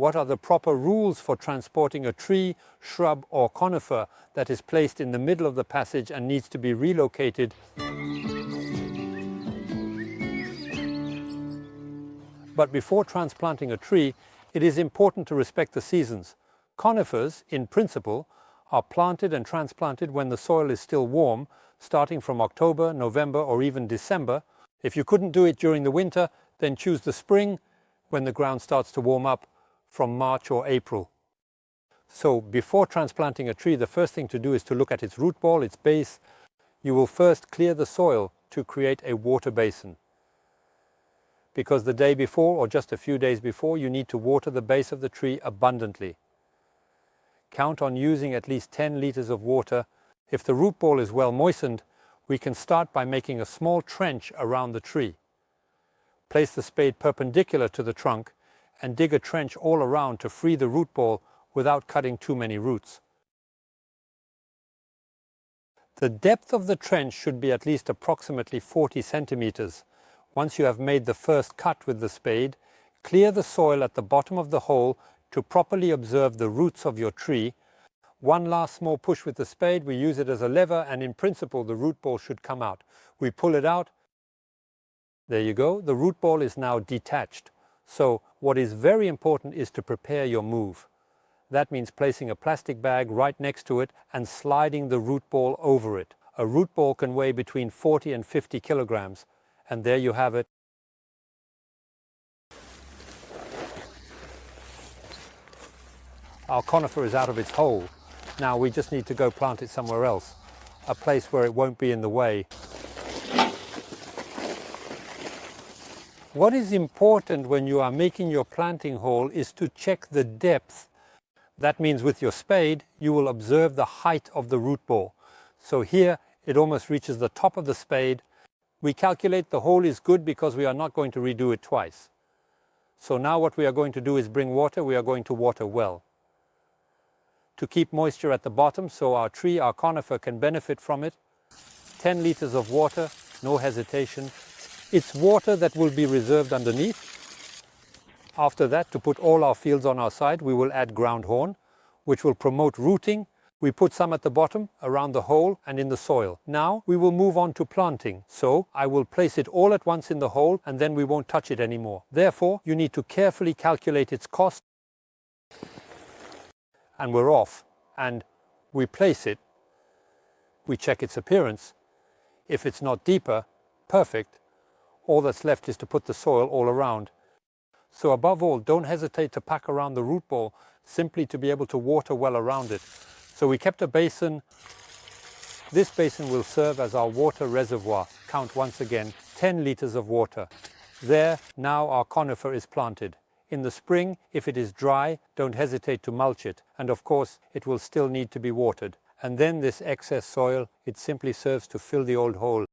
what are the proper rules for transporting a tree, shrub or conifer that is placed in the middle of the passage and needs to be relocated. But before transplanting a tree, it is important to respect the seasons. Conifers, in principle, are planted and transplanted when the soil is still warm, starting from October, November or even December. If you couldn't do it during the winter, then choose the spring when the ground starts to warm up from March or April. So before transplanting a tree, the first thing to do is to look at its root ball, its base. You will first clear the soil to create a water basin. Because the day before or just a few days before, you need to water the base of the tree abundantly. Count on using at least 10 liters of water. If the root ball is well moistened, we can start by making a small trench around the tree. Place the spade perpendicular to the trunk and dig a trench all around to free the root ball without cutting too many roots. The depth of the trench should be at least approximately 40 centimeters. Once you have made the first cut with the spade, clear the soil at the bottom of the hole to properly observe the roots of your tree. One last small push with the spade, we use it as a lever, and in principle the root ball should come out. We pull it out. There you go, the root ball is now detached. So what is very important is to prepare your move. That means placing a plastic bag right next to it and sliding the root ball over it. A root ball can weigh between 40 and 50 kilograms. And there you have it. Our conifer is out of its hole. Now we just need to go plant it somewhere else, a place where it won't be in the way. What is important when you are making your planting hole is to check the depth. That means with your spade, you will observe the height of the root ball. So here it almost reaches the top of the spade. We calculate the hole is good because we are not going to redo it twice. So now what we are going to do is bring water. We are going to water well. To keep moisture at the bottom so our tree, our conifer, can benefit from it, 10 liters of water, no hesitation. It's water that will be reserved underneath. After that, to put all our fields on our side, we will add ground horn, which will promote rooting. We put some at the bottom, around the hole and in the soil. Now we will move on to planting. So I will place it all at once in the hole and then we won't touch it anymore. Therefore, you need to carefully calculate its cost. And we're off. And we place it. We check its appearance. If it's not deeper, perfect. All that's left is to put the soil all around. So above all, don't hesitate to pack around the root ball, simply to be able to water well around it. So we kept a basin. This basin will serve as our water reservoir. Count once again, 10 liters of water. There, now our conifer is planted. In the spring, if it is dry, don't hesitate to mulch it. And of course, it will still need to be watered. And then this excess soil, it simply serves to fill the old hole.